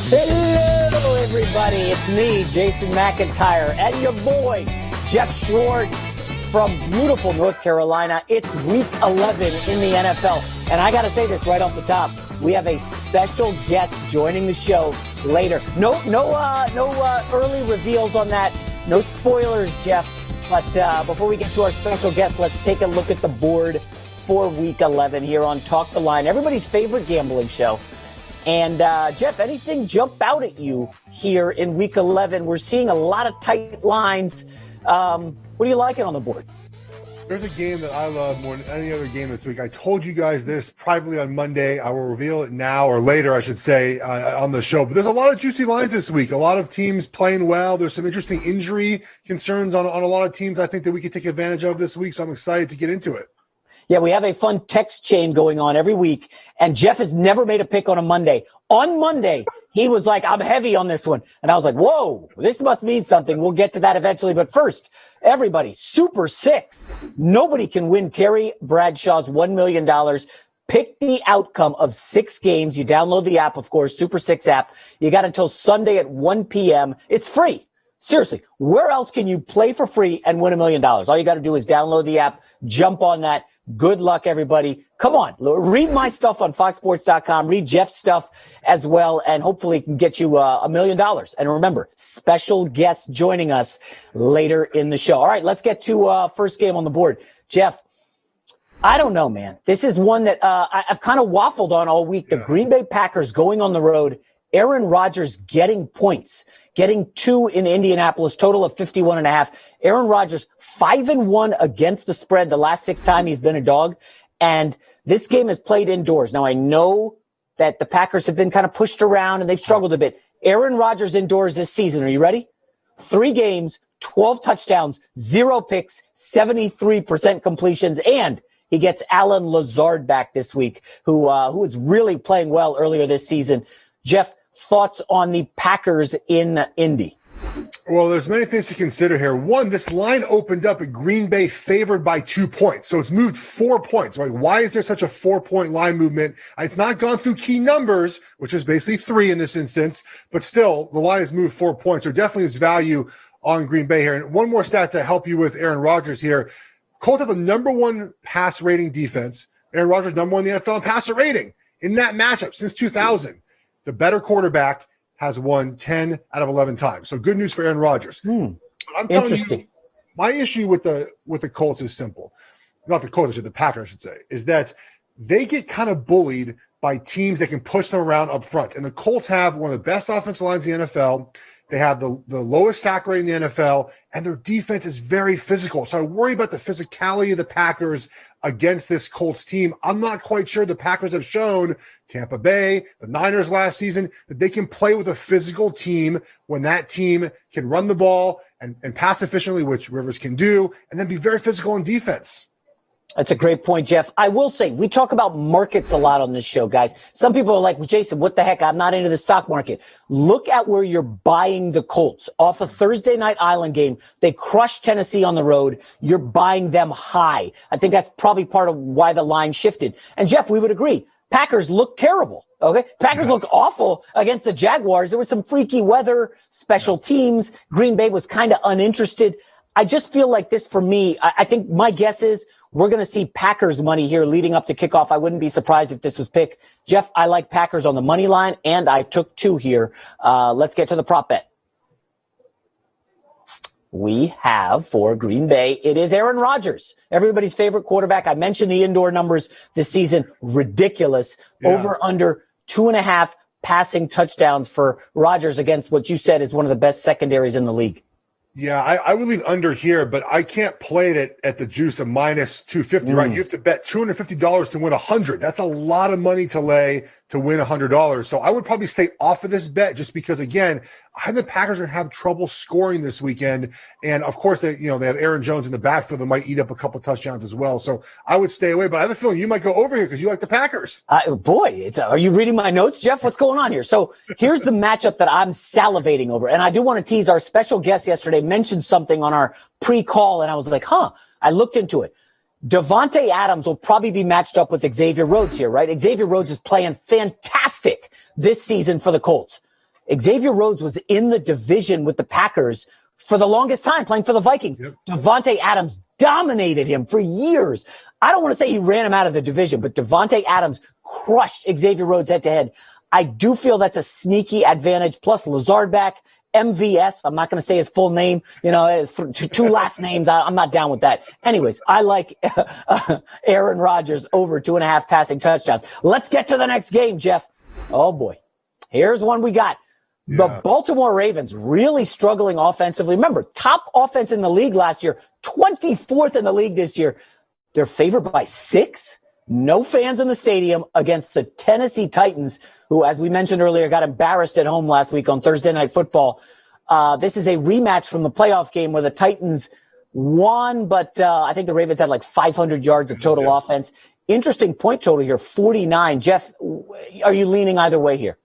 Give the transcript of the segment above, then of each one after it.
Hello, everybody. It's me, Jason McIntyre, and your boy, Geoff Schwartz from beautiful North Carolina. It's week 11 in the NFL. And I got to say this right off the top. We have a special guest joining the show later. No early reveals on that. No spoilers, Geoff. But before we get to our special guest, let's take a look at the board for week 11 here on Talk the Line, everybody's favorite gambling show. And, Geoff, anything jump out at you here in week 11? We're seeing a lot of tight lines. What are you liking on the board? There's a game that I love more than any other game this week. I told you guys this privately on Monday. I will reveal it now, or later, I should say, on the show. But there's a lot of juicy lines this week. A lot of teams playing well. There's some interesting injury concerns on a lot of teams I think that we can take advantage of this week. So I'm excited to get into it. Yeah, we have a fun text chain going on every week, and Geoff has never made a pick on a Monday. On Monday, he was like, I'm heavy on this one. And I was like, whoa, this must mean something. We'll get to that eventually. But first, everybody, Super 6. Nobody can win Terry Bradshaw's $1 million. Pick the outcome of 6 games. You download the app, of course, Super 6 app. You got until Sunday at 1 p.m. It's free. Seriously, where else can you play for free and win $1 million? All you got to do is download the app, jump on that. Good luck, everybody. Come on, read my stuff on foxsports.com. Read Geoff's stuff as well, and hopefully can get you $1 million. And remember, special guest joining us later in the show. All right, let's get to first game on the board. Geoff, I don't know, man. This is one that I've kind of waffled on all week. The Green Bay Packers going on the road. Aaron Rodgers getting points. Getting 2 in Indianapolis, total of 51.5. Aaron Rodgers 5-1 against the spread the last 6 times he's been a dog. And this game is played indoors. Now, I know that the Packers have been kind of pushed around and they've struggled a bit. Aaron Rodgers indoors this season. Are you ready? 3 games, 12 touchdowns, 0 picks, 73% completions, and he gets Alan Lazard back this week, who was really playing well earlier this season. Geoff, thoughts on the Packers in Indy? Well, there's many things to consider here. One, this line opened up at Green Bay favored by 2 points. So it's moved 4 points, right? Why is there such a 4-point line movement? It's not gone through key numbers, which is basically 3 in this instance, but still the line has moved 4 points. There definitely is value on Green Bay here. And one more stat to help you with Aaron Rodgers here. Colts have the number 1 pass rating defense. Aaron Rodgers, number 1 in the NFL in passer rating in that matchup since 2000. The better quarterback has won 10 out of 11 times. So good news for Aaron Rodgers. I'm telling you, my issue with the Colts is simple. Not the Colts, the Packers, I should say, is that they get kind of bullied by teams that can push them around up front. And the Colts have one of the best offensive lines in the NFL. They have the lowest sack rate in the NFL, and their defense is very physical. So I worry about the physicality of the Packers against this Colts team. I'm not quite sure the Packers have shown Tampa Bay, the Niners last season, that they can play with a physical team when that team can run the ball and pass efficiently, which Rivers can do, and then be very physical in defense. That's a great point, Geoff. I will say, we talk about markets a lot on this show, guys. Some people are like, well, Jason, what the heck? I'm not into the stock market. Look at where you're buying the Colts. Off a Thursday night Island game, they crushed Tennessee on the road. You're buying them high. I think that's probably part of why the line shifted. And, Geoff, we would agree. Packers look terrible. Okay. Packers look awful against the Jaguars. There was some freaky weather, special teams. Green Bay was kind of uninterested. I just feel like this for me, I think my guess is we're going to see Packers money here leading up to kickoff. I wouldn't be surprised if this was picked. Geoff, I like Packers on the money line, and I took 2 here. Let's get to the prop bet. We have for Green Bay, it is Aaron Rodgers, everybody's favorite quarterback. I mentioned the indoor numbers this season, ridiculous. Over under 2.5 passing touchdowns for Rodgers against what you said is one of the best secondaries in the league. Yeah, I would lean under here, but I can't play it at the juice of minus 250, right? You have to bet $250 to win 100. That's a lot of money to lay to win $100. So I would probably stay off of this bet just because, again, I think the Packers are going to have trouble scoring this weekend. And, of course, they have Aaron Jones in the backfield that might eat up a couple touchdowns as well. So I would stay away. But I have a feeling you might go over here because you like the Packers. Are you reading my notes, Geoff? What's going on here? So here's the matchup that I'm salivating over. And I do want to tease our special guest yesterday mentioned something on our pre-call, and I was like, I looked into it. Devontae Adams will probably be matched up with Xavier Rhodes here, right? Xavier Rhodes is playing fantastic this season for the Colts. Xavier Rhodes was in the division with the Packers for the longest time, playing for the Vikings. Yep. Devontae Adams dominated him for years. I don't want to say he ran him out of the division, but Devontae Adams crushed Xavier Rhodes head-to-head. I do feel that's a sneaky advantage. Plus, Lazard back, MVS. I'm not going to say his full name. Two last names. I'm not down with that. Anyways, I like Aaron Rodgers over 2.5 passing touchdowns. Let's get to the next game, Geoff. Oh, boy. Here's one we got. The Baltimore Ravens really struggling offensively. Remember, top offense in the league last year, 24th in the league this year. They're favored by 6. No fans in the stadium against the Tennessee Titans, who, as we mentioned earlier, got embarrassed at home last week on Thursday Night Football. This is a rematch from the playoff game where the Titans won, but I think the Ravens had like 500 yards of total offense. Interesting point total here, 49. Geoff, are you leaning either way here?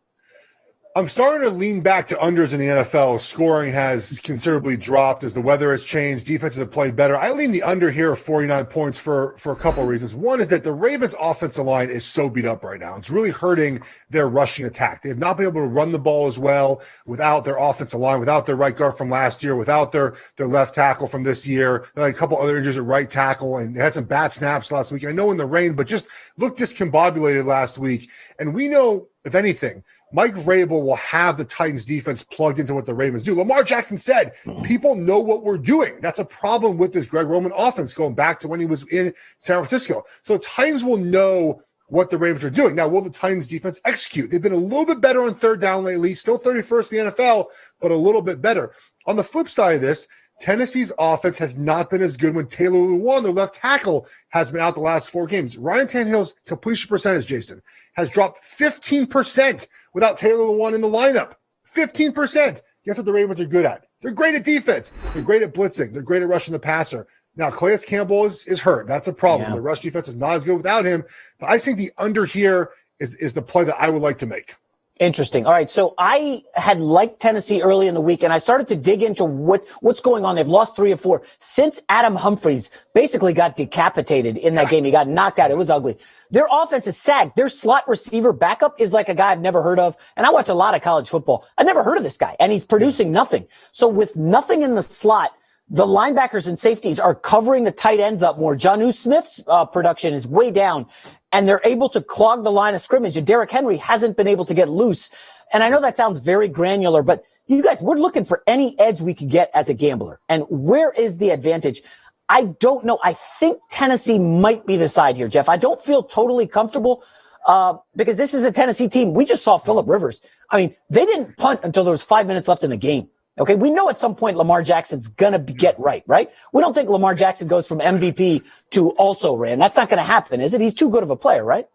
I'm starting to lean back to unders in the NFL. Scoring has considerably dropped as the weather has changed. Defenses have played better. I lean the under here of 49 points for a couple of reasons. One is that the Ravens' offensive line is so beat up right now. It's really hurting their rushing attack. They have not been able to run the ball as well without their offensive line, without their right guard from last year, without their left tackle from this year. There are a couple other injuries at right tackle, and they had some bad snaps last week. I know in the rain, but just looked discombobulated last week. And we know, if anything, Mike Vrabel will have the Titans defense plugged into what the Ravens do. Lamar Jackson said, people know what we're doing. That's a problem with this Greg Roman offense going back to when he was in San Francisco. So Titans will know what the Ravens are doing. Now, will the Titans defense execute? They've been a little bit better on third down lately, still 31st in the NFL, but a little bit better. On the flip side of this, Tennessee's offense has not been as good when Taylor Lewan, their left tackle, has been out the last 4 games. Ryan Tannehill's completion percentage, Jason, has dropped 15% without Taylor Lewan in the lineup. 15%. Guess what the Ravens are good at? They're great at defense. They're great at blitzing. They're great at rushing the passer. Now, Calais Campbell is hurt. That's a problem. Yeah. The rush defense is not as good without him. But I think the under here is the play that I would like to make. Interesting. All right. So I had liked Tennessee early in the week, and I started to dig into what's going on. They've lost 3 of 4 since Adam Humphries basically got decapitated in that game. He got knocked out. It was ugly. Their offense is sagged. Their slot receiver backup is like a guy I've never heard of. And I watch a lot of college football. I never heard of this guy, and he's producing nothing. So with nothing in the slot, the linebackers and safeties are covering the tight ends up more. Jonnu Smith's production is way down, and they're able to clog the line of scrimmage. And Derrick Henry hasn't been able to get loose. And I know that sounds very granular, but you guys, we're looking for any edge we could get as a gambler. And where is the advantage? I don't know. I think Tennessee might be the side here, Geoff. I don't feel totally comfortable because this is a Tennessee team. We just saw Phillip Rivers. I mean, they didn't punt until there was 5 minutes left in the game. Okay, we know at some point Lamar Jackson's going to get right? We don't think Lamar Jackson goes from MVP to also ran. That's not going to happen, is it? He's too good of a player, right?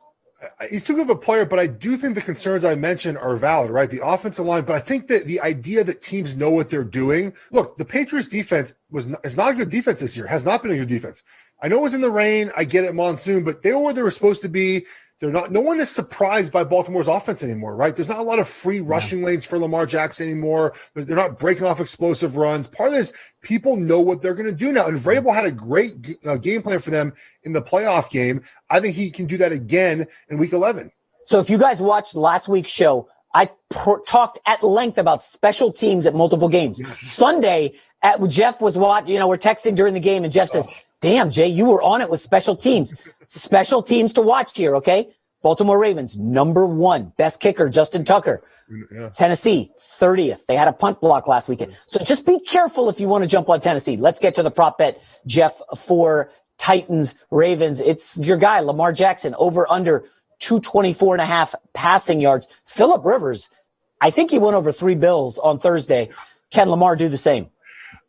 He's too good of a player, but I do think the concerns I mentioned are valid, right? The offensive line, but I think that the idea that teams know what they're doing. Look, the Patriots defense is not a good defense this year, has not been a good defense. I know it was in the rain. I get it, monsoon, but they were where they were supposed to be. They're not. No one is surprised by Baltimore's offense anymore, right? There's not a lot of free rushing lanes for Lamar Jackson anymore. They're not breaking off explosive runs. Part of this, people know what they're going to do now. And Vrabel had a great game plan for them in the playoff game. I think he can do that again in Week 11. So if you guys watched last week's show, I talked at length about special teams at multiple games. Sunday, Geoff was watching. We're texting during the game, and Geoff says, "Damn, Jay, you were on it with special teams." Special teams to watch here, okay? Baltimore Ravens, number 1. Best kicker, Justin Tucker. Yeah. Tennessee, 30th. They had a punt block last weekend. So just be careful if you want to jump on Tennessee. Let's get to the prop bet, Geoff, for Titans, Ravens. It's your guy, Lamar Jackson, over under 224.5 passing yards. Phillip Rivers, I think he went over 3 bills on Thursday. Can Lamar do the same?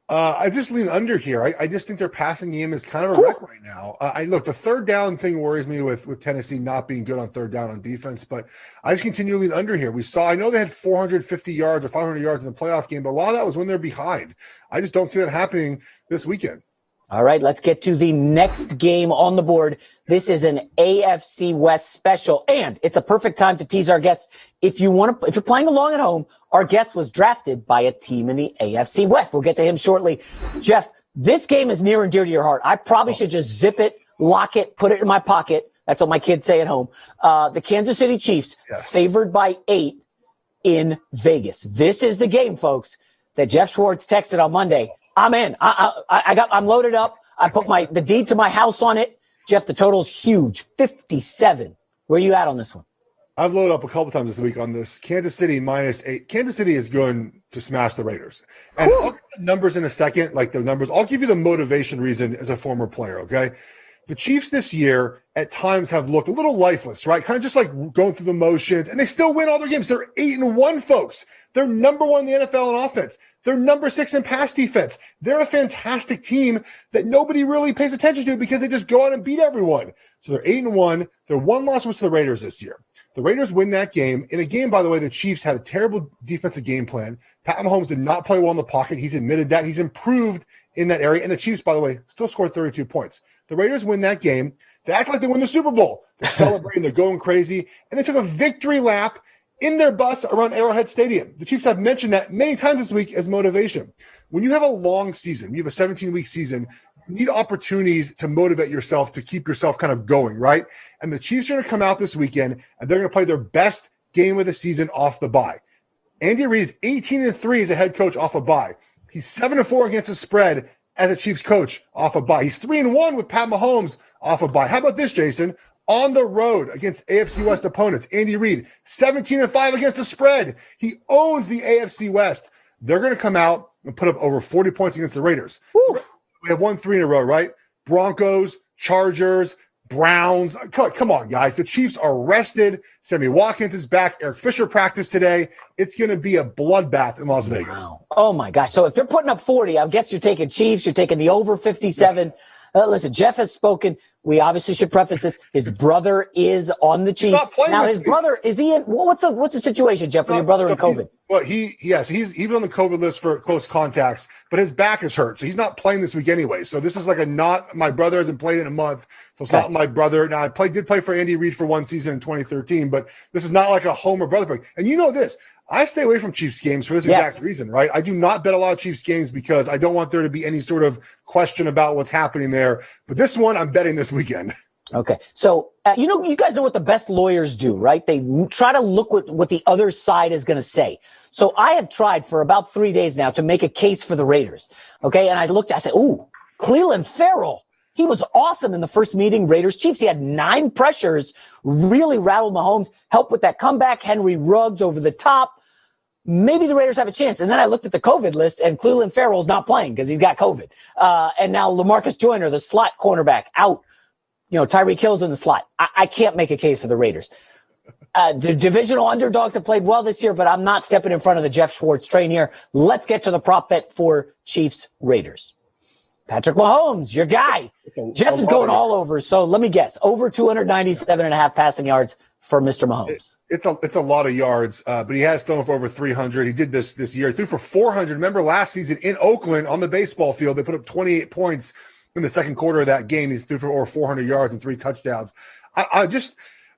I just lean under here. I just think their passing game is kind of a wreck right now. Look, the third down thing worries me with Tennessee not being good on third down on defense, but I just continue to lean under here. I know they had 450 yards or 500 yards in the playoff game, but a lot of that was when they're behind. I just don't see that happening this weekend. All right, let's get to the next game on the board. This is an AFC West special, and it's a perfect time to tease our guests. If you're playing along at home, our guest was drafted by a team in the AFC West. We'll get to him shortly. Geoff, this game is near and dear to your heart. I probably should just zip it, lock it, put it in my pocket. That's what my kids say at home. The Kansas City Chiefs, favored by 8 in Vegas. This is the game, folks, that Geoff Schwartz texted on Monday. I'm in. I'm loaded up. I put the deed to my house on it. Geoff, the total's huge, 57. Where are you at on this one? I've loaded up a couple times this week on this. Kansas City -8. Kansas City is going to smash the Raiders. And I'll get the numbers in a second, like the numbers. I'll give you the motivation reason as a former player, okay? The Chiefs this year at times have looked a little lifeless, right? Kind of just like going through the motions, and they still win all their games. They're 8-1, folks. They're number 1 in the NFL in offense. They're number 6 in pass defense. They're a fantastic team that nobody really pays attention to because they just go out and beat everyone. So they're 8-1. Their one loss was to the Raiders this year. The Raiders win that game. In a game, by the way, the Chiefs had a terrible defensive game plan. Pat Mahomes did not play well in the pocket. He's admitted that. He's improved in that area. And the Chiefs, by the way, still scored 32 points. The Raiders win that game. They act like they win the Super Bowl. They're celebrating. They're going crazy. And they took a victory lap in their bus around Arrowhead Stadium. The Chiefs have mentioned that many times this week as motivation. When you have a long season, you have a 17-week season, you need opportunities to motivate yourself, to keep yourself kind of going, right? And the Chiefs are going to come out this weekend, and they're going to play their best game of the season off the bye. Andy Reid is 18-3 as a head coach off a bye. He's 7-4 against the spread as a Chiefs coach off a bye. He's 3-1 with Pat Mahomes off a bye. How about this, Jason? On the road against AFC West opponents, Andy Reid, 17-5 against the spread. He owns the AFC West. They're going to come out and put up over 40 points against the Raiders. Woo. We have won 3 in a row, right? Broncos, Chargers, Browns. Come on, guys. The Chiefs are rested. Sammy Watkins is back. Eric Fisher practiced today. It's going to be a bloodbath in Las Vegas. Wow. Oh, my gosh. So if they're putting up 40, I guess you're taking Chiefs. You're taking the over 57. Yes. Listen, Geoff has spoken. We obviously should preface this. His brother is on the Chiefs. Now, his brother, is he in? What's the situation, Geoff, with your brother in COVID? He's on the COVID list for close contacts, but his back is hurt, so he's not playing this week anyway. So this is like my brother hasn't played in a month, so it's not my brother. Now, did play for Andy Reid for one season in 2013, but this is not like a home or brother play. And you know this. I stay away from Chiefs games for this exact reason, right? I do not bet a lot of Chiefs games because I don't want there to be any sort of question about what's happening there. But this one, I'm betting this weekend. Okay. So, you guys know what the best lawyers do, right? They try to look what the other side is going to say. So I have tried for about 3 days now to make a case for the Raiders. Okay. And I said, Cleveland Farrell. He was awesome in the first meeting, Raiders-Chiefs. He had 9 pressures, really rattled Mahomes, helped with that comeback. Henry Ruggs over the top. Maybe the Raiders have a chance. And then I looked at the COVID list, and Cleveland Farrell's not playing because he's got COVID. And now LaMarcus Joyner, the slot cornerback, out. Tyreek Hill's in the slot. I can't make a case for the Raiders. The divisional underdogs have played well this year, but I'm not stepping in front of the Geoff Schwartz train here. Let's get to the prop bet for Chiefs-Raiders. Patrick Mahomes, your guy. Geoff is going all over. So let me guess. Over 297.5 passing yards for Mr. Mahomes. It's a lot of yards, but he has thrown for over 300. He did this year. He threw for 400. Remember last season in Oakland on the baseball field, they put up 28 points in the second quarter of that game. He threw for over 400 yards and 3 touchdowns. They're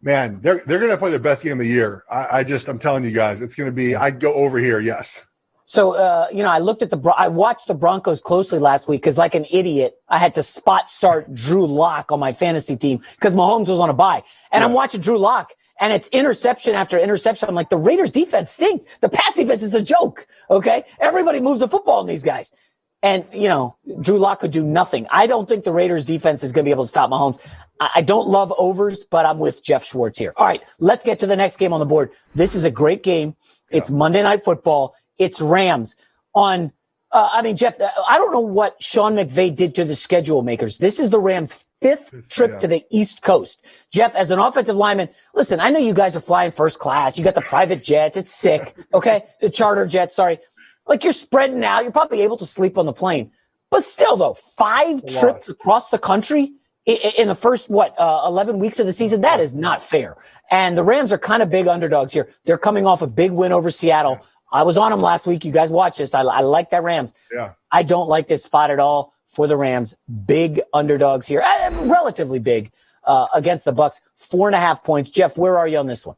going to play their best game of the year. I'm telling you guys, it's going to be, I'd go over here. Yes. So, I watched the Broncos closely last week because like an idiot, I had to spot start Drew Lock on my fantasy team because Mahomes was on a bye. And I'm watching Drew Lock and it's interception after interception. I'm like, the Raiders defense stinks. The pass defense is a joke. Okay. Everybody moves the football in these guys. And, Drew Lock could do nothing. I don't think the Raiders defense is going to be able to stop Mahomes. I don't love overs, but I'm with Geoff Schwartz here. All right. Let's get to the next game on the board. This is a great game. It's Monday Night Football. It's Rams on, Geoff, I don't know what Sean McVay did to the schedule makers. This is the Rams' 5th trip to the East Coast. Geoff, as an offensive lineman, listen, I know you guys are flying first class. You got the private jets. It's sick. Okay. The charter jets. Sorry. Like you're spreading out. You're probably able to sleep on the plane, but still though, 5 trips across the country in the first, 11 weeks of the season. That is not fair. And the Rams are kind of big underdogs here. They're coming off a big win over Seattle. I was on them last week. You guys watch this. I like that Rams. Yeah. I don't like this spot at all for the Rams. Big underdogs here, relatively big against the Bucs. 4.5 points. Geoff, where are you on this one?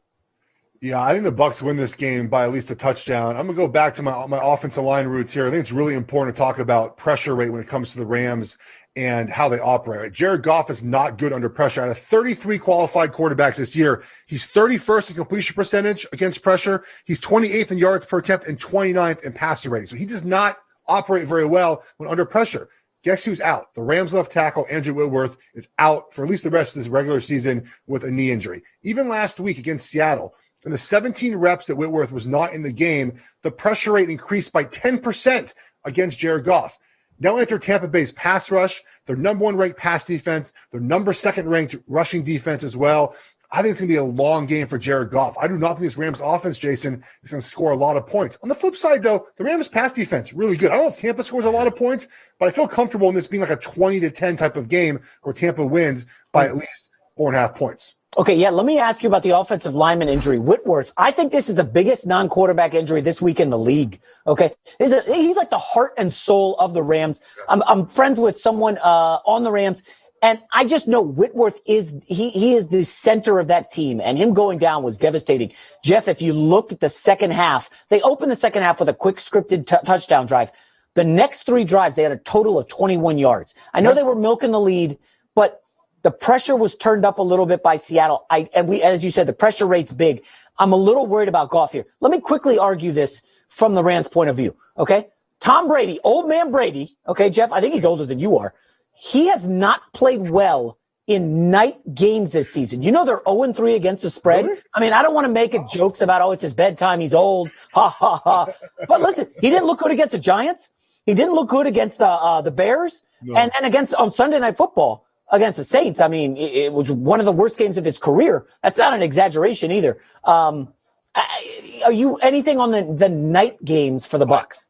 Yeah, I think the Bucs win this game by at least a touchdown. I'm going to go back to my offensive line roots here. I think it's really important to talk about pressure rate when it comes to the Rams. and how they operate. Jared Goff is not good under pressure. Out of 33 qualified quarterbacks this year, he's 31st in completion percentage against pressure. He's 28th in yards per attempt and 29th in passer rating. So he does not operate very well when under pressure. Guess who's out? The Rams left tackle, Andrew Whitworth, is out for at least the rest of this regular season with a knee injury. Even last week against Seattle, in the 17 reps that Whitworth was not in the game, the pressure rate increased by 10% against Jared Goff. Now enter Tampa Bay's pass rush, their number one ranked pass defense, their number second ranked rushing defense as well. I think it's going to be a long game for Jared Goff. I do not think this Rams offense, Jason, is going to score a lot of points. On the flip side, though, the Rams pass defense, really good. I don't know if Tampa scores a lot of points, but I feel comfortable in this being like a 20-10 type of game where Tampa wins by at least 4.5 points. Okay, yeah, let me ask you about the offensive lineman injury. Whitworth, I think this is the biggest non-quarterback injury this week in the league, okay? He's like the heart and soul of the Rams. I'm friends with someone on the Rams, and I just know Whitworth is he is the center of that team, and him going down was devastating. Geoff, if you look at the second half, they opened the second half with a quick scripted touchdown drive. The next 3 drives, they had a total of 21 yards. I know they were milking the lead, but the pressure was turned up a little bit by Seattle. As you said, the pressure rate's big. I'm a little worried about Goff here. Let me quickly argue this from the Rams' point of view, okay? Tom Brady, old man Brady, okay, Geoff, I think he's older than you are. He has not played well in night games this season. You know they're 0-3 against the spread. Really? I mean, I don't want to make jokes about, it's his bedtime, he's old, ha, ha, ha. But listen, he didn't look good against the Giants. He didn't look good against the Bears. No. And against on Sunday Night Football. Against the Saints, I mean, it was one of the worst games of his career. That's not an exaggeration either. Are you anything on the night games for the Bucs?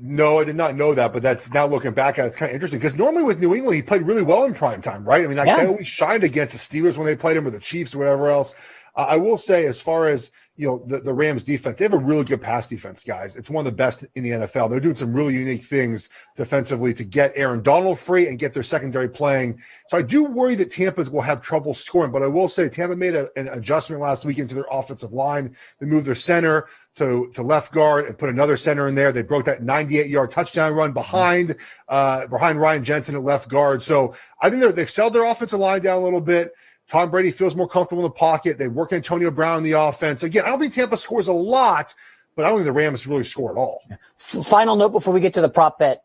No, I did not know that, but that's now looking back at it, it's kind of interesting because normally with New England, he played really well in prime time, right? I mean, they always shined against the Steelers when they played him or the Chiefs or whatever else. I will say, as far as the Rams defense, they have a really good pass defense, guys. It's one of the best in the NFL. They're doing some really unique things defensively to get Aaron Donald free and get their secondary playing. So I do worry that Tampa will have trouble scoring, but I will say Tampa made an adjustment last week into their offensive line. They moved their center to left guard and put another center in there. They broke that 98-yard touchdown run behind Ryan Jensen at left guard. So I think they've settled their offensive line down a little bit. Tom Brady feels more comfortable in the pocket. They work Antonio Brown in the offense. Again, I don't think Tampa scores a lot, but I don't think the Rams really score at all. Final note before we get to the prop bet.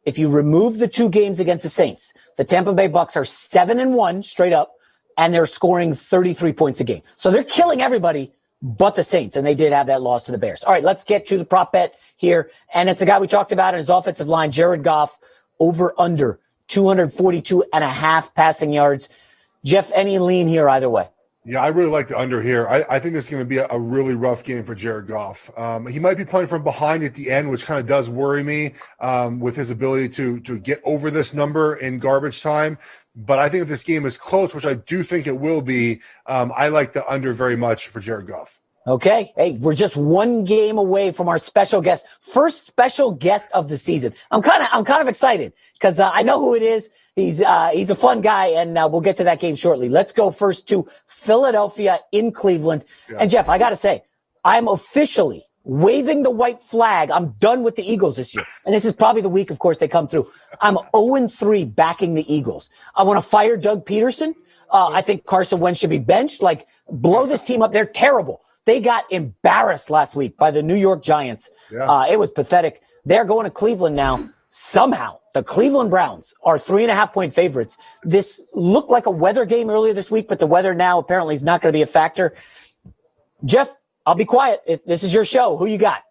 If you remove the 2 games against the Saints, the Tampa Bay Bucs are 7-1 straight up, and they're scoring 33 points a game. So they're killing everybody but the Saints, and they did have that loss to the Bears. All right, let's get to the prop bet here. And it's a guy we talked about in his offensive line, Jared Goff, over under 242.5 passing yards. Geoff, any lean here either way? Yeah, I really like the under here. I think this is going to be a really rough game for Jared Goff. He might be playing from behind at the end, which kind of does worry me with his ability to get over this number in garbage time. But I think if this game is close, which I do think it will be, I like the under very much for Jared Goff. Okay. Hey, we're just 1 game away from our special guest, first special guest of the season. I'm kind of excited because I know who it is. He's a fun guy, and we'll get to that game shortly. Let's go first to Philadelphia in Cleveland. Yeah. And Geoff, I got to say, I'm officially waving the white flag. I'm done with the Eagles this year. And this is probably the week, of course, they come through. I'm 0-3 backing the Eagles. I want to fire Doug Peterson. I think Carson Wentz should be benched. Like, blow this team up. They're terrible. They got embarrassed last week by the New York Giants. Yeah. It was pathetic. They're going to Cleveland now. Somehow, the Cleveland Browns are 3.5-point favorites. This looked like a weather game earlier this week, but the weather now apparently is not going to be a factor. Geoff, I'll be quiet. This is your show. Who you got?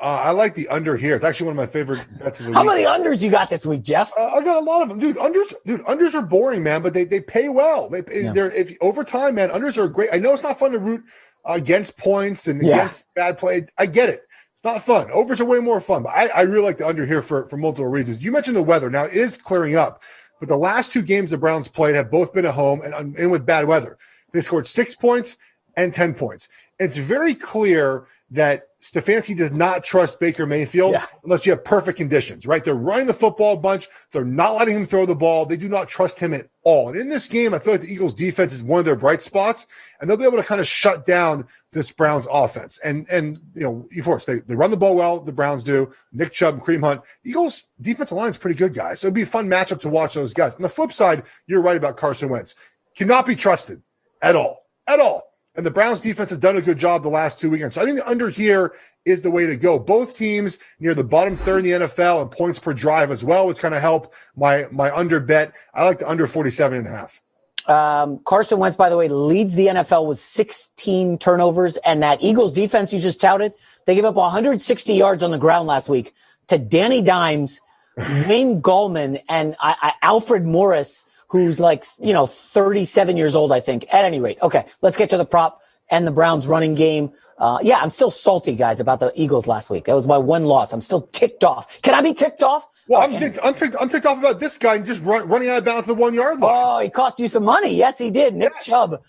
I like the under here. It's actually one of my favorite bets of the week. How many unders you got this week, Geoff? I got a lot of them, dude. Unders are boring, man, but they pay well. They're if over time, man. Unders are great. I know it's not fun to root against points and against bad play. I get it. It's not fun. Overs are way more fun, but I really like the under here for multiple reasons. You mentioned the weather. Now, it is clearing up, but the last 2 games the Browns played have both been at home and with bad weather. They scored 6 points and 10 points. It's very clear that Stefanski does not trust Baker Mayfield unless you have perfect conditions, right? They're running the football a bunch. They're not letting him throw the ball. They do not trust him at all. And in this game, I feel like the Eagles defense is one of their bright spots, and they'll be able to kind of shut down this Browns offense. And of course, they run the ball well, the Browns do. Nick Chubb and Kareem Hunt. Eagles defensive line is pretty good, guys. So it'd be a fun matchup to watch those guys. On the flip side, you're right about Carson Wentz. Cannot be trusted at all. At all. And the Browns defense has done a good job the last 2 weekends. So I think the under here is the way to go. Both teams near the bottom third in the NFL and points per drive as well, which kind of help my under bet. I like the under 47.5. Carson Wentz, by the way, leads the NFL with 16 turnovers. And that Eagles defense you just touted, they gave up 160 yards on the ground last week to Danny Dimes, Wayne Gallman, and Alfred Morris, who's 37 years old, I think. At any rate, okay, let's get to the prop and the Browns running game. I'm still salty, guys, about the Eagles last week. That was my one loss. I'm still ticked off. Can I be ticked off? Well, I'm ticked off about this guy just running out of bounds to the 1 yard line. Oh, he cost you some money. Yes, he did. Nick Chubb,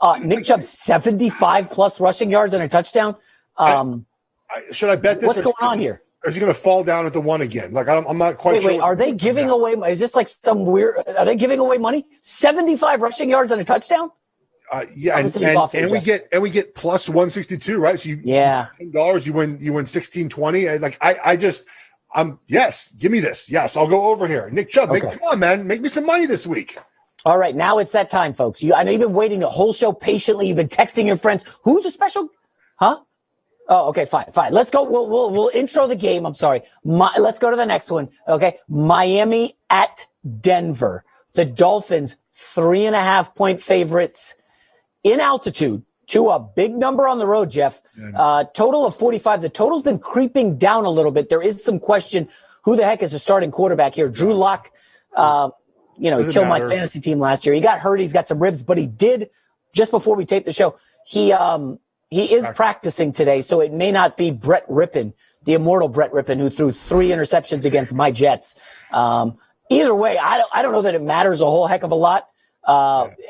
75 plus rushing yards and a touchdown. Should I bet this? What's going on here? Is he going to fall down at the one again? I'm not quite sure. Wait, are they giving away? Is this like some weird? Are they giving away money? 75 rushing yards and a touchdown? And we get plus 162, right? So $10, you win 1620. Yes, give me this. Yes, I'll go over here. Nick Chubb, come on, man, make me some money this week. All right, now it's that time, folks. I know you've been waiting the whole show patiently. You've been texting your friends. Who's a special? Huh? Oh, okay, fine. Let's go. We'll intro the game. I'm sorry. Let's go to the next one. Okay, Miami at Denver. The Dolphins 3.5-point favorites in altitude to a big number on the road. Jeff, total of 45. The total's been creeping down a little bit. There is some question. Who the heck is the starting quarterback here? Drew Lock. He killed my fantasy team last year. He got hurt. He's got some ribs, but he did just before we taped the show. He is practicing today, so it may not be Brett Rippon, the immortal Brett Rippon, who threw 3 interceptions against my Jets. Either way, I don't know that it matters a whole heck of a lot.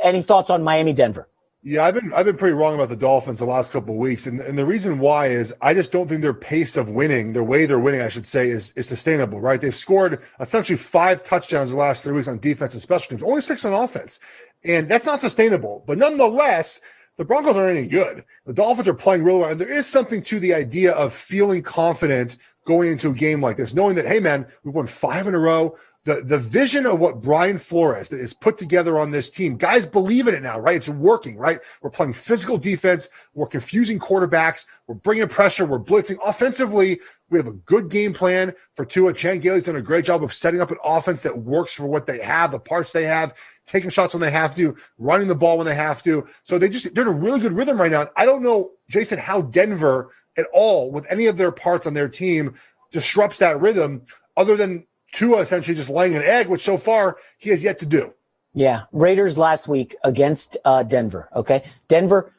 Any thoughts on Miami, Denver? Yeah, I've been pretty wrong about the Dolphins the last couple of weeks, and the reason why is I just don't think their pace of winning, their way they're winning, I should say, is sustainable. Right? They've scored essentially 5 touchdowns the last 3 weeks on defense and special teams, only 6 on offense, and that's not sustainable. But nonetheless, the Broncos aren't any good. The Dolphins are playing really well, and there is something to the idea of feeling confident going into a game like this, knowing that, hey, man, we won 5 in a row. The vision of what Brian Flores is put together on this team, guys believe in it now, right? It's working, right? We're playing physical defense. We're confusing quarterbacks. We're bringing pressure. We're blitzing. Offensively, we have a good game plan for Tua. Chan Gailey's done a great job of setting up an offense that works for what they have, the parts they have, taking shots when they have to, running the ball when they have to. So they're in a really good rhythm right now. I don't know, Jason, how Denver at all, with any of their parts on their team, disrupts that rhythm other than Tua essentially just laying an egg, which so far he has yet to do. Yeah. Raiders last week against Denver. Okay. Denver,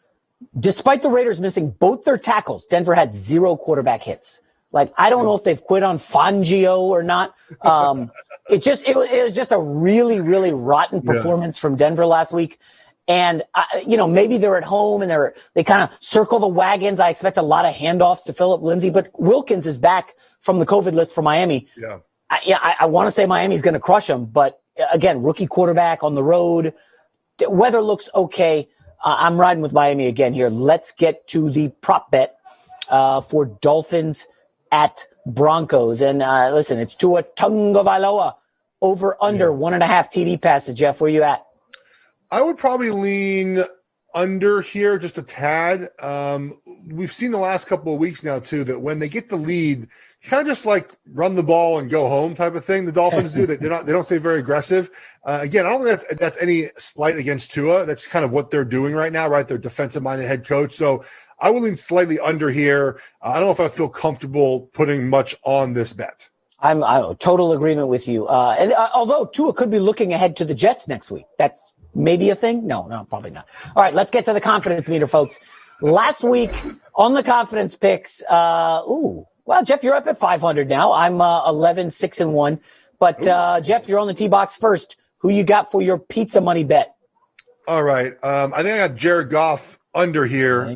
despite the Raiders missing both their tackles, Denver had 0 quarterback hits. I don't know if they've quit on Fangio or not. It was just a really, really rotten performance from Denver last week. And, maybe they're at home and they kind of circle the wagons. I expect a lot of handoffs to Phillip Lindsay, but Wilkins is back from the COVID list for Miami. Yeah. I want to say Miami's going to crush them, but again, rookie quarterback on the road. Weather looks okay. I'm riding with Miami again here. Let's get to the prop bet for Dolphins at Broncos. And listen, it's Tua Tagovailoa over under 1.5 TD passes. Jeff, where you at? I would probably lean under here just a tad. We've seen the last couple of weeks now too that when they get the lead, kind of just run the ball and go home type of thing. The Dolphins do. They don't stay very aggressive. Again, I don't think that's any slight against Tua. That's kind of what they're doing right now, right? They're defensive-minded head coach. So I will lean slightly under here. I don't know if I feel comfortable putting much on this bet. I'm total agreement with you. And although Tua could be looking ahead to the Jets next week, that's maybe a thing. No, probably not. All right, let's get to the confidence meter, folks. Last week on the confidence picks, well, Jeff, you're up at 500 now. I'm 11-6-1. But Jeff, you're on the tee box first. Who you got for your pizza money bet? All right. I think I got Jared Goff under here.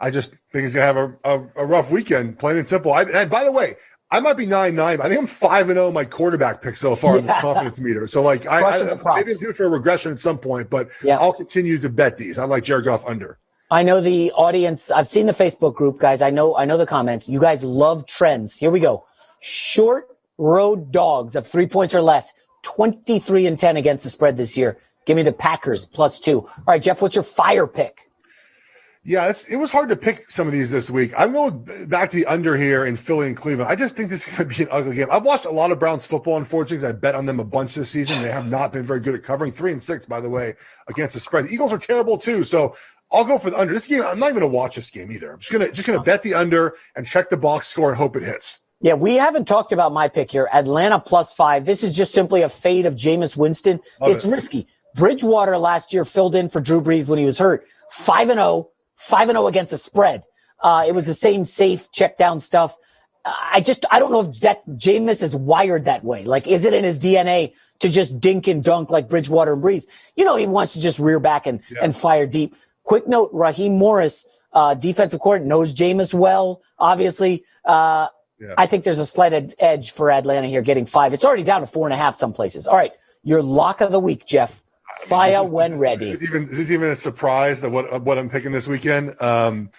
I I just think he's going to have a rough weekend, plain and simple. And by the way, I might be 9-9. I think I'm 5-0 in my quarterback pick so far in this confidence meter. So, like, maybe it's due for a regression at some point, but I'll continue to bet these. I like Jared Goff under. I know the audience. I've seen the Facebook group, guys. I know the comments. You guys love trends. Here we go. Short road dogs of 3 points or less, 23-10 against the spread this year. Give me the Packers +2. All right, Geoff, what's your fire pick? Yeah, it was hard to pick some of these this week. I'm going back to the under here in Philly and Cleveland. I just think this is going to be an ugly game. I've watched a lot of Browns football, unfortunately, because I bet on them a bunch this season. They have not been very good at covering. 3-6, by the way, against the spread. The Eagles are terrible, too, so I'll go for the under. This game, I'm not even going to watch this game either. I'm just gonna bet the under and check the box score and hope it hits. Yeah, we haven't talked about my pick here. Atlanta +5. This is just simply a fade of Jameis Winston. It's risky. Bridgewater last year filled in for Drew Brees when he was hurt. 5-0 against the spread. It was the same safe check down stuff. I don't know if that Jameis is wired that way. Like, is it in his DNA to just dink and dunk like Bridgewater and Brees? You know, he wants to just rear back and fire deep. Quick note, Raheem Morris, defensive coordinator, knows Jameis well, obviously. I think there's a slight edge for Atlanta here getting 5. It's already down to 4.5 some places. All right, your lock of the week, Geoff. Fire when ready. Is this even a surprise that what I'm picking this weekend? I'm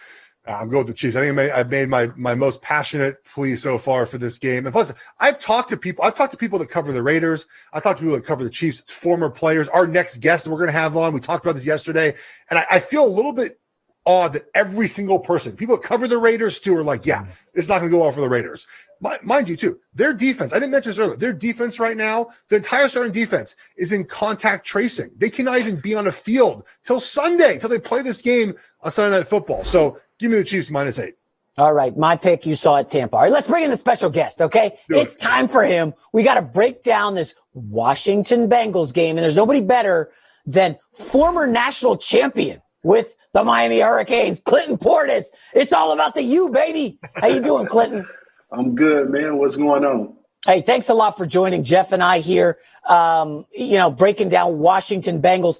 going with the Chiefs. I think I've made my most passionate plea so far for this game. And plus, I've talked to people that cover the Raiders. I've talked to people that cover the Chiefs, former players. Our next guest we're going to have on, we talked about this yesterday, and I feel a little bit odd that every single person, people that cover the Raiders too, are like, yeah, it's not going to go well for the Raiders. Mind you, too, their defense, I didn't mention this earlier, their defense right now, the entire starting defense is in contact tracing. They cannot even be on a field till Sunday, till they play this game on Sunday Night Football. So give me the Chiefs -8. All right, my pick, you saw at Tampa. All right, let's bring in the special guest, okay? It's time for him. We got to break down this Washington Bengals game, and there's nobody better than former national champion with the Miami Hurricanes, Clinton Portis. It's all about the U, baby. How you doing, Clinton? I'm good, man. What's going on? Hey, thanks a lot for joining Geoff and I here, breaking down Washington Bengals.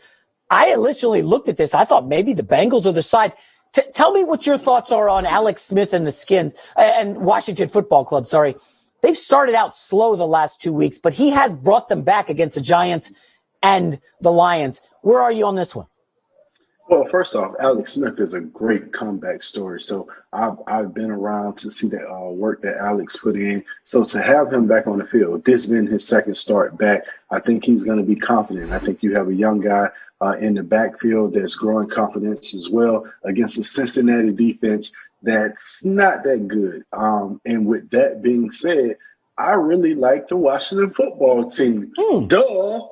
I initially looked at this. I thought maybe the Bengals are the side. Tell me what your thoughts are on Alex Smith and the Skins and Washington Football Club. Sorry. They've started out slow the last 2 weeks, but he has brought them back against the Giants and the Lions. Where are you on this one? Well, first off, Alex Smith is a great comeback story. So I've been around to see the work that Alex put in. So to have him back on the field, this been his second start back, I think he's going to be confident. I think you have a young guy in the backfield that's growing confidence as well against a Cincinnati defense that's not that good. And with that being said, I really like the Washington football team. Duh.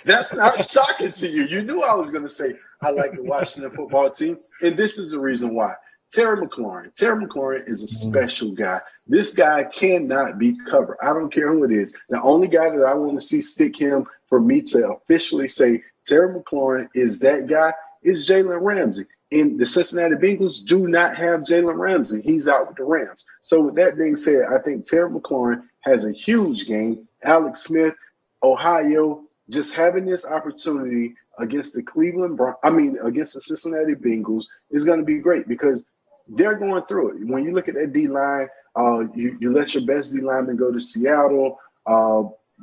That's not shocking to you. You knew I was going to say I like the Washington football team, and this is the reason why. Terry McLaurin is a special guy. This guy cannot be covered. I don't care who it is. The only guy that I want to see stick him for me to officially say Terry McLaurin is that guy is Jalen Ramsey. And the Cincinnati Bengals do not have Jalen Ramsey. He's out with the Rams. So with that being said, I think Terry McLaurin has a huge game. Alex Smith, Ohio, just having this opportunity against the against the Cincinnati Bengals is going to be great because they're going through it. When you look at that D-line, you let your best D-lineman go to Seattle.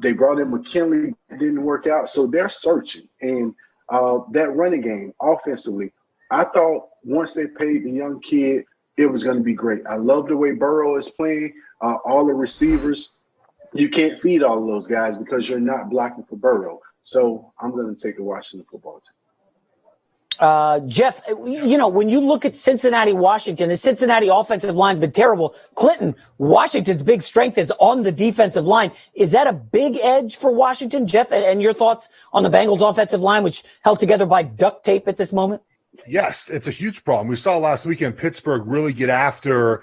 They brought in McKinley. It didn't work out. So they're searching. And that running game offensively, I thought once they paid the young kid, it was going to be great. I love the way Burrow is playing. All the receivers, you can't feed all of those guys because you're not blocking for Burrow. So I'm going to take the Washington football team. Geoff, when you look at Cincinnati, Washington, the Cincinnati offensive line's been terrible. Clinton, Washington's big strength is on the defensive line. Is that a big edge for Washington, Geoff? And your thoughts on the Bengals offensive line, which held together by duct tape at this moment? Yes, it's a huge problem. We saw last weekend Pittsburgh really get after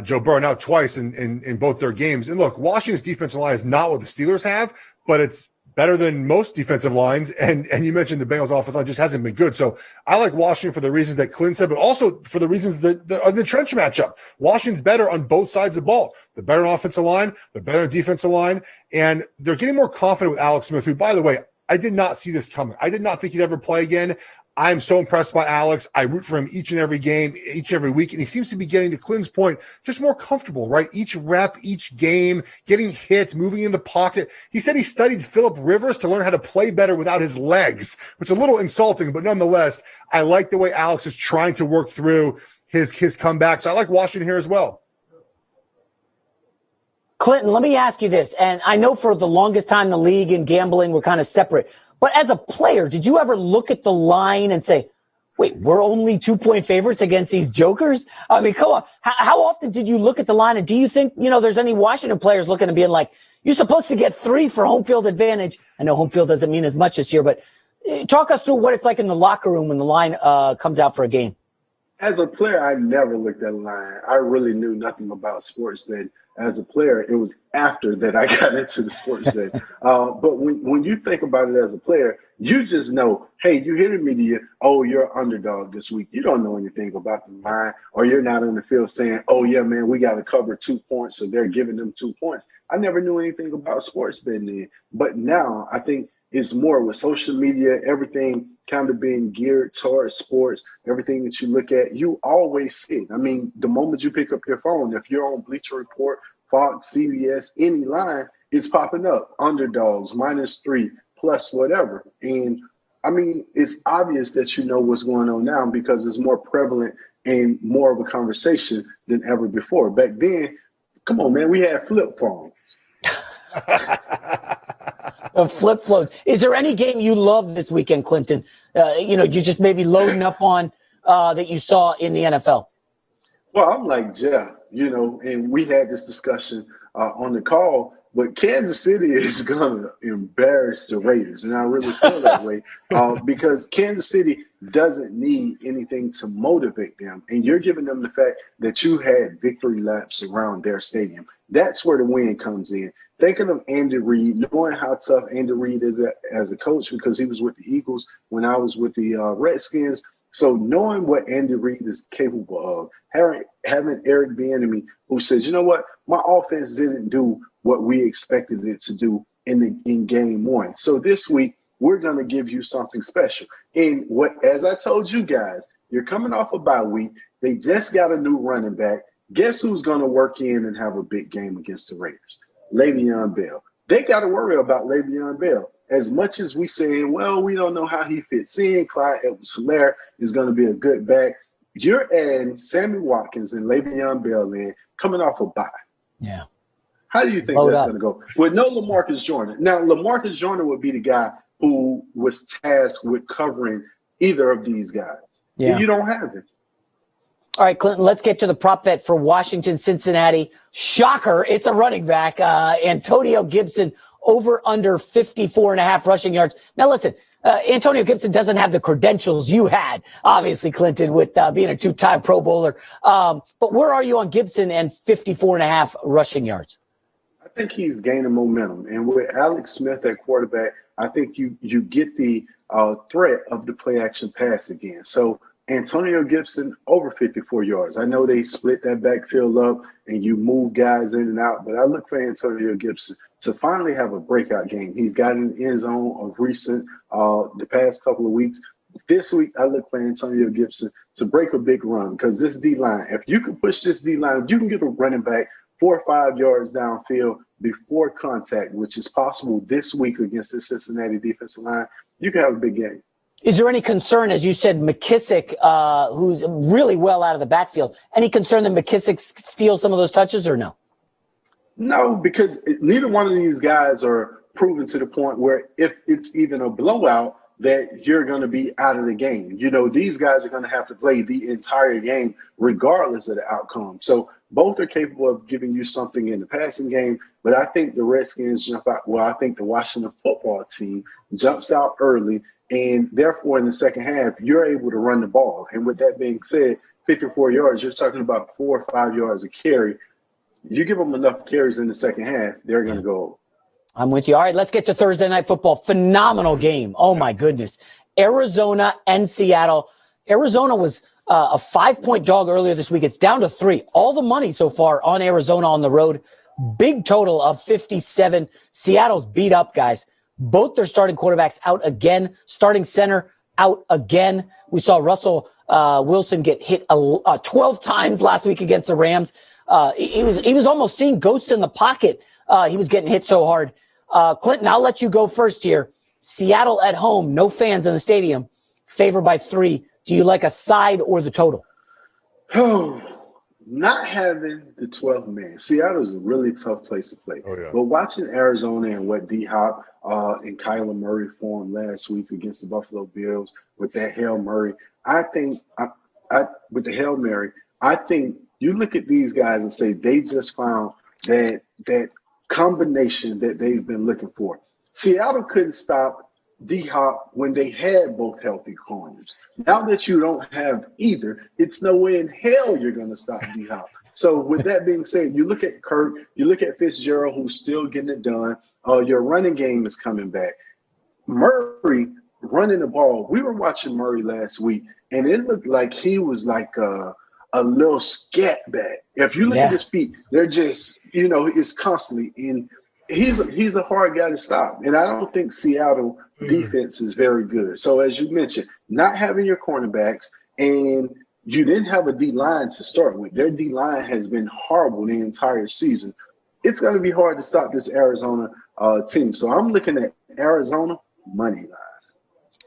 Joe Burrow now twice in both their games. And look, Washington's defensive line is not what the Steelers have, but it's better than most defensive lines. And you mentioned the Bengals offensive line just hasn't been good. So I like Washington for the reasons that Clint said, but also for the reasons that the trench matchup. Washington's better on both sides of the ball. They're better on offensive line. They're better on defensive line. And they're getting more confident with Alex Smith, who, by the way, I did not see this coming. I did not think he'd ever play again. I'm so impressed by Alex. I root for him each and every game, each and every week, and he seems to be getting, to Clinton's point, just more comfortable, right? Each rep, each game, getting hits, moving in the pocket. He said he studied Phillip Rivers to learn how to play better without his legs, which is a little insulting, but nonetheless, I like the way Alex is trying to work through his comeback. So I like Washington here as well. Clinton, let me ask you this, and I know for the longest time the league and gambling were kind of separate, but as a player, did you ever look at the line and say, wait, we're only 2-point favorites against these jokers? I mean, come on. How often did you look at the line, and do you think, there's any Washington players looking and being like, you're supposed to get 3 for home field advantage? I know home field doesn't mean as much this year, but talk us through what it's like in the locker room when the line comes out for a game. As a player, I never looked at a line. I really knew nothing about sports betting. As a player, it was after that I got into the sports betting. But when you think about it as a player, you just know, hey, you hear the media, oh, you're an underdog this week. You don't know anything about the line, or you're not in the field saying, oh, yeah, man, we got to cover 2 points, so they're giving them 2 points. I never knew anything about sports betting then. But now I think it's more with social media, everything kind of being geared towards sports, everything that you look at, you always see it. I mean, the moment you pick up your phone, if you're on Bleacher Report, Fox, CBS, any line, it's popping up. Underdogs, -3, plus whatever. And, I mean, it's obvious that you know what's going on now because it's more prevalent and more of a conversation than ever before. Back then, come on, man, we had flip phones. Flip phones. Is there any game you love this weekend, Clinton? You just maybe loading up on that you saw in the NFL? Well, I'm like Geoff, and we had this discussion on the call, but Kansas City is going to embarrass the Raiders. And I really feel that way because Kansas City doesn't need anything to motivate them. And you're giving them the fact that you had victory laps around their stadium. That's where the win comes in. Thinking of Andy Reid, knowing how tough Andy Reid is as a coach because he was with the Eagles when I was with the Redskins. So knowing what Andy Reid is capable of, having Eric Bieniemy who says, you know what, my offense didn't do what we expected it to do in game 1. So this week, we're going to give you something special. And as I told you guys, you're coming off a bye week. They just got a new running back. Guess who's going to work in and have a big game against the Raiders? Le'Veon Bell. They got to worry about Le'Veon Bell. As much as we saying, well, we don't know how he fits in. Clyde Edwards-Helaire is going to be a good back. You're adding Sammy Watkins and Le'Veon Bell in, coming off a bye. Yeah. How do you think that's going to go? With no LaMarcus Joyner. Now, LaMarcus Joyner would be the guy who was tasked with covering either of these guys. Yeah. And you don't have it. All right, Clinton, let's get to the prop bet for Washington, Cincinnati. Shocker, it's a running back. Antonio Gibson over under 54.5 rushing yards. Now, listen, Antonio Gibson doesn't have the credentials you had, obviously, Clinton, with being a 2-time Pro Bowler. But where are you on Gibson and 54.5 rushing yards? I think he's gaining momentum. And with Alex Smith at quarterback, I think you get the threat of the play-action pass again. So Antonio Gibson over 54 yards. I know they split that backfield up and you move guys in and out, but I look for Antonio Gibson to finally have a breakout game. He's got in the end zone of recent, the past couple of weeks. This week, I look for Antonio Gibson to break a big run because this D-line, if you can push this D-line, if you can get a running back 4 or 5 yards downfield before contact, which is possible this week against the Cincinnati defensive line, you can have a big game. Is there any concern, as you said, McKissick, who's really well out of the backfield, any concern that McKissick steals some of those touches or no? No, because neither one of these guys are proven to the point where if it's even a blowout, that you're going to be out of the game. These guys are going to have to play the entire game regardless of the outcome. So both are capable of giving you something in the passing game, but I think the Redskins jump out. Well, I think the Washington football team jumps out early, and therefore in the second half, you're able to run the ball. And with that being said, 54 yards, you're talking about 4 or 5 yards a carry. You give them enough carries in the second half, they're going to go over. I'm with you. All right, let's get to Thursday Night Football. Phenomenal game. Oh, my goodness. Arizona and Seattle. Arizona was a 5-point dog earlier this week. It's down to 3. All the money so far on Arizona on the road. Big total of 57. Seattle's beat up, guys. Both their starting quarterbacks out again. Starting center, out again. We saw Russell Wilson get hit 12 times last week against the Rams. He was almost seeing ghosts in the pocket. He was getting hit so hard. Clinton, I'll let you go first here. Seattle at home, no fans in the stadium, favored by 3. Do you like a side or the total? Oh, not having the 12th man. Seattle is a really tough place to play. Oh, yeah. But watching Arizona and what D-Hop and Kyler Murray formed last week against the Buffalo Bills with that Hail Murray, I think with the Hail Mary, I think you look at these guys and say they just found that combination that they've been looking for. Seattle couldn't stop D-Hop when they had both healthy corners. Now that you don't have either, it's no way in hell you're going to stop D-Hop. So with that being said, you look at Kirk, you look at Fitzgerald, who's still getting it done. Your running game is coming back. Murray running the ball. We were watching Murray last week, and it looked like he was like a little scat back. If you look at his feet, they're just, it's constantly in. He's a hard guy to stop, and I don't think Seattle defense is very good. So as you mentioned, not having your cornerbacks, and you didn't have a D-line to start with. Their D-line has been horrible the entire season. It's going to be hard to stop this Arizona team. So I'm looking at Arizona money line.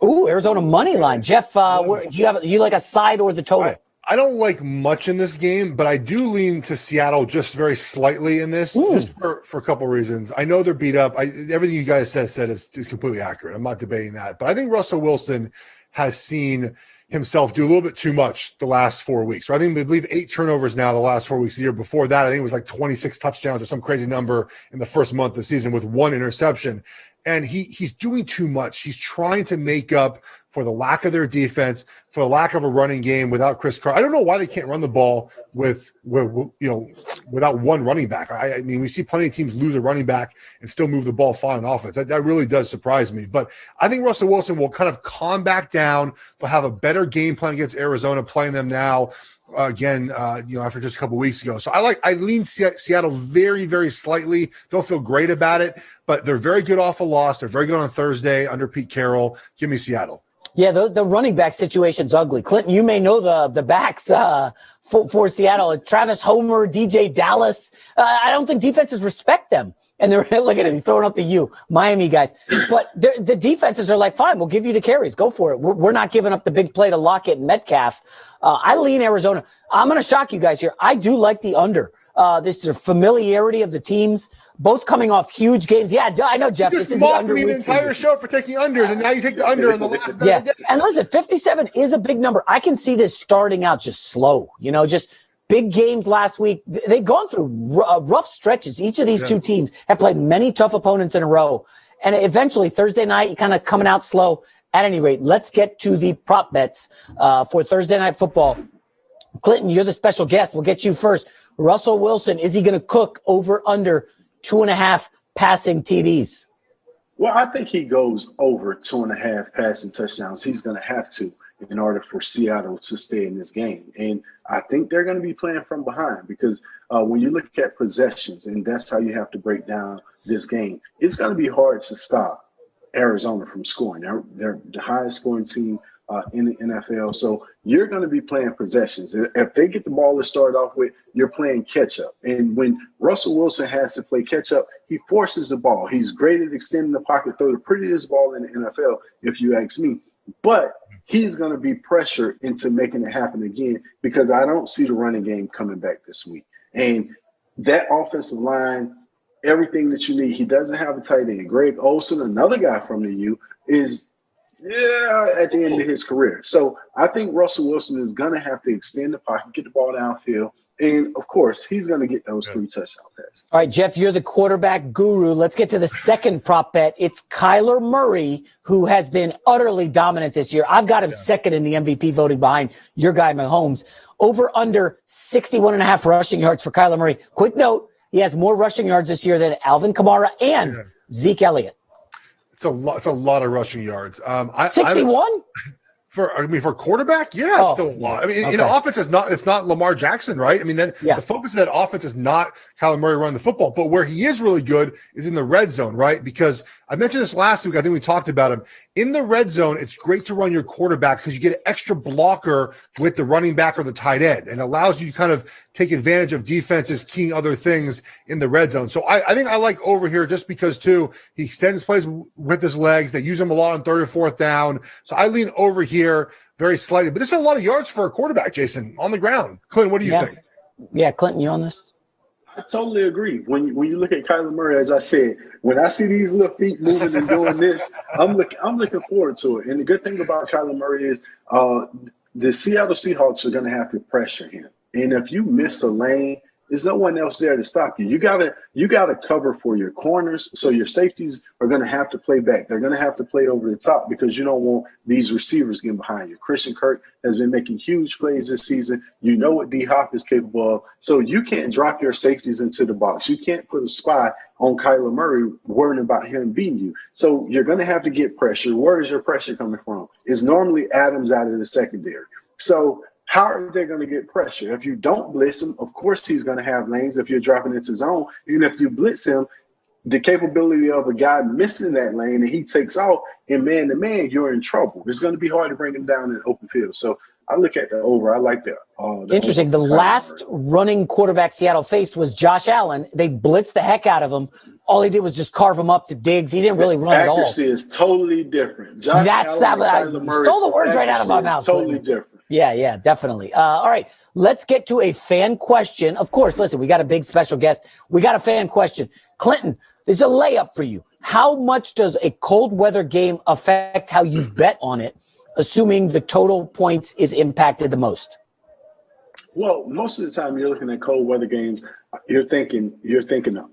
Ooh, Arizona money line. Jeff, do you like a side or the total? I don't like much in this game, but I do lean to Seattle just very slightly in this, just for a couple of reasons. I know they're beat up. Everything you guys said is completely accurate. I'm not debating that. But I think Russell Wilson has seen himself do a little bit too much the last 4 weeks. So I believe 8 turnovers now the last 4 weeks. The year before that, I think it was like 26 touchdowns or some crazy number in the first month of the season with 1 interception. And he's doing too much. He's trying to make up for the lack of their defense, for the lack of a running game without Chris Carr. I don't know why they can't run the ball without one running back. I mean, we see plenty of teams lose a running back and still move the ball fine on offense. That really does surprise me. But I think Russell Wilson will kind of calm back down. They'll have a better game plan against Arizona, playing them now again, after just a couple of weeks ago. So I lean Seattle very, very slightly. Don't feel great about it, but they're very good off a loss. They're very good on Thursday under Pete Carroll. Give me Seattle. Yeah, the running back situation's ugly. Clinton, you may know the backs for Seattle. Travis Homer, DJ Dallas. I don't think defenses respect them. And they're look at it, he's throwing up the U, Miami guys. But the defenses are like, fine, we'll give you the carries. Go for it. We're not giving up the big play to Lockett and Metcalf. I lean Arizona. I'm going to shock you guys here. I do like the under. This is a familiarity of the teams, both coming off huge games. Yeah, I know, Jeff. You just mocked me the entire show for taking unders, and now you take the under in the last bet. Yeah, and listen, 57 is a big number. I can see this starting out just slow, just big games last week. They've gone through rough stretches. Each of these two teams have played many tough opponents in a row. And eventually, Thursday night, you kind of coming out slow. At any rate, let's get to the prop bets for Thursday Night Football. Clinton, you're the special guest. We'll get you first. Russell Wilson, is he going to cook over under 2.5 passing TDs? Well, I think he goes over 2.5 passing touchdowns. He's going to have to in order for Seattle to stay in this game. And I think they're going to be playing from behind because when you look at possessions, and that's how you have to break down this game, it's going to be hard to stop Arizona from scoring. They're the highest scoring team in the NFL. So you're going to be playing possessions. If they get the ball to start off with, you're playing catch up. And when Russell Wilson has to play catch up, he forces the ball. He's great at extending the pocket, throw the prettiest ball in the NFL, if you ask me. But he's going to be pressured into making it happen again because I don't see the running game coming back this week. And that offensive line, everything that you need, he doesn't have a tight end. Greg Olsen, another guy from the U, is at the end of his career. So I think Russell Wilson is going to have to extend the pocket, get the ball downfield, and, of course, he's going to get those 3 touchdown passes. All right, Jeff, you're the quarterback guru. Let's get to the second prop bet. It's Kyler Murray, who has been utterly dominant this year. I've got him second in the MVP voting behind your guy, Mahomes. Over under 61.5 rushing yards for Kyler Murray. Quick note, he has more rushing yards this year than Alvin Kamara and Zeke Elliott. It's a lot of rushing yards. 61? For quarterback, it's still a lot. I mean, in offense, it's not Lamar Jackson, right? I mean, then the focus of that offense is not Kyler Murray running the football. But where he is really good is in the red zone, right? Because I mentioned this last week. I think we talked about him. In the red zone, it's great to run your quarterback because you get an extra blocker with the running back or the tight end, and allows you to kind of take advantage of defenses keying other things in the red zone. So I think I like over here just because, too, he extends plays with his legs. They use him a lot on third or fourth down. So I lean over here very slightly. But this is a lot of yards for a quarterback, Jason, on the ground. Clinton, what do you think? Yeah, Clinton, you on this? I totally agree. When you look at Kyler Murray, as I said, when I see these little feet moving and doing this, I'm looking forward to it. And the good thing about Kyler Murray is the Seattle Seahawks are going to have to pressure him. And if you miss a lane, there's no one else there to stop you. You gotta cover for your corners, so your safeties are going to have to play back. They're going to have to play over the top because you don't want these receivers getting behind you. Christian Kirk has been making huge plays this season. You know what D-Hop is capable of. So you can't drop your safeties into the box. You can't put a spy on Kyler Murray worrying about him beating you. So you're going to have to get pressure. Where is your pressure coming from? It's normally Adams out of the secondary. So how are they going to get pressure? If you don't blitz him, of course he's going to have lanes if you're dropping into zone. And if you blitz him, the capability of a guy missing that lane and he takes off and man-to-man, you're in trouble. It's going to be hard to bring him down in the open field. So I look at the over. I like that. Interesting. The last running quarterback Seattle faced was Josh Allen. They blitzed the heck out of him. All he did was just carve him up to Diggs. He didn't really run at all. Accuracy is totally different. Josh Allen I stole the words right out of my mouth. Totally different. Yeah, definitely. All right, let's get to a fan question. Of course, listen, we got a big special guest. We got a fan question. Clinton, this is a layup for you. How much does a cold weather game affect how you bet on it, assuming the total points is impacted the most? Well, most of the time you're looking at cold weather games, you're thinking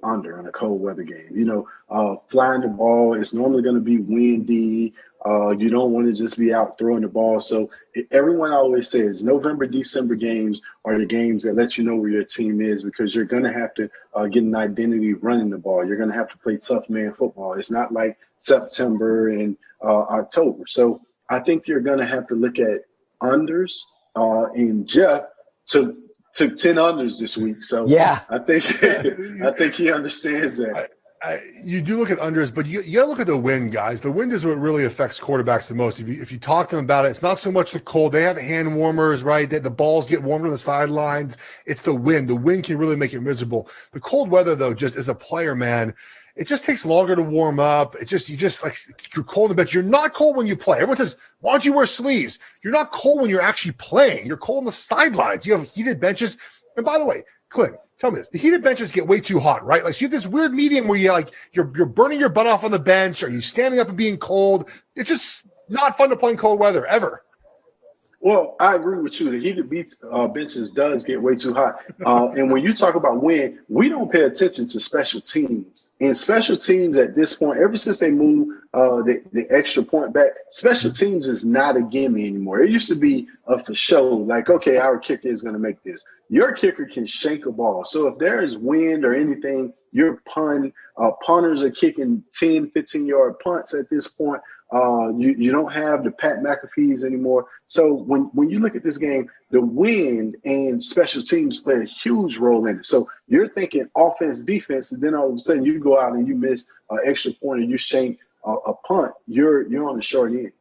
under on a cold weather game. You know, flying the ball, it's normally going to be windy. You don't want to just be out throwing the ball. So everyone always says November, December games are the games that let you know where your team is because you're going to have to get an identity running the ball. You're going to have to play tough man football. It's not like September and October. So I think you're going to have to look at unders. And Geoff took 10 unders this week. So yeah, I think he understands that. You do look at unders, but you got to look at the wind, guys. The wind is what really affects quarterbacks the most. If you talk to them about it, it's not so much the cold. They have hand warmers, right? The balls get warmer on the sidelines. It's the wind. The wind can really make it miserable. The cold weather, though, just as a player, man, it just takes longer to warm up. You're cold in bed. You're not cold when you play. Everyone says, why don't you wear sleeves? You're not cold when you're actually playing. You're cold on the sidelines. You have heated benches. And by the way, Clint, tell me this. The heated benches get way too hot, right? Like, so you have this weird medium where you're burning your butt off on the bench. Or you standing up and being cold? It's just not fun to play in cold weather, ever. Well, I agree with you. The heated benches does get way too hot. And when you talk about wind, we don't pay attention to special teams. And special teams at this point, ever since they moved the extra point back, special teams is not a gimme anymore. It used to be for show, like, okay, our kicker is going to make this. Your kicker can shank a ball. So if there is wind or anything, your punters are kicking 10, 15-yard punts at this point. You don't have the Pat McAfees anymore. So when you look at this game, the wind and special teams play a huge role in it. So you're thinking offense, defense, and then all of a sudden you go out and you miss an extra point or you shank a punt. You're on the short end.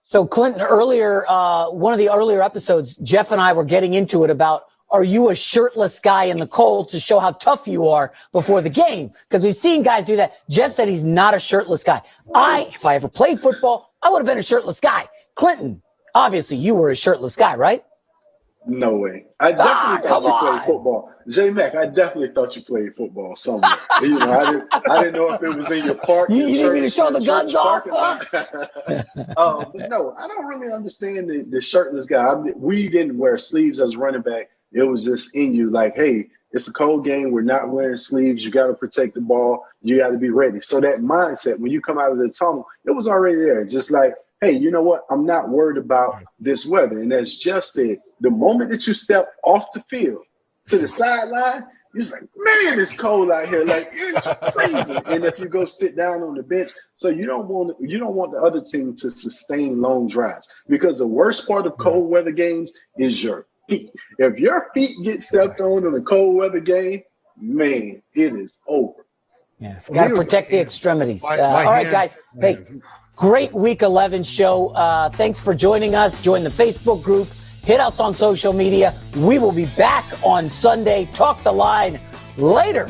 So Clinton, earlier, one of the earlier episodes, Geoff and I were getting into it about, are you a shirtless guy in the cold to show how tough you are before the game? Because we've seen guys do that. Geoff said he's not a shirtless guy. If I ever played football, I would have been a shirtless guy. Clinton, obviously you were a shirtless guy, right? No way. I definitely thought you played football. J-Mac, I definitely thought you played football somewhere. I didn't know if it was in your park. You didn't mean to show the guns off? No, I don't really understand the shirtless guy. We didn't wear sleeves as running back. It was just in you like, hey, it's a cold game. We're not wearing sleeves. You got to protect the ball. You got to be ready. So that mindset, when you come out of the tunnel, it was already there. Just like, hey, you know what? I'm not worried about this weather. And as Geoff said, the moment that you step off the field to the sideline, you're just like, man, it's cold out here. Like, it's crazy. And if you go sit down on the bench, so you don't want the other team to sustain long drives, because the worst part of cold weather games is your feet. If your feet get stepped on in a cold weather game, man, it is over. Yeah, got to protect the extremities. My all right, hands, guys. Hey, great Week 11 show. Thanks for joining us. Join the Facebook group. Hit us on social media. We will be back on Sunday. Talk the line later.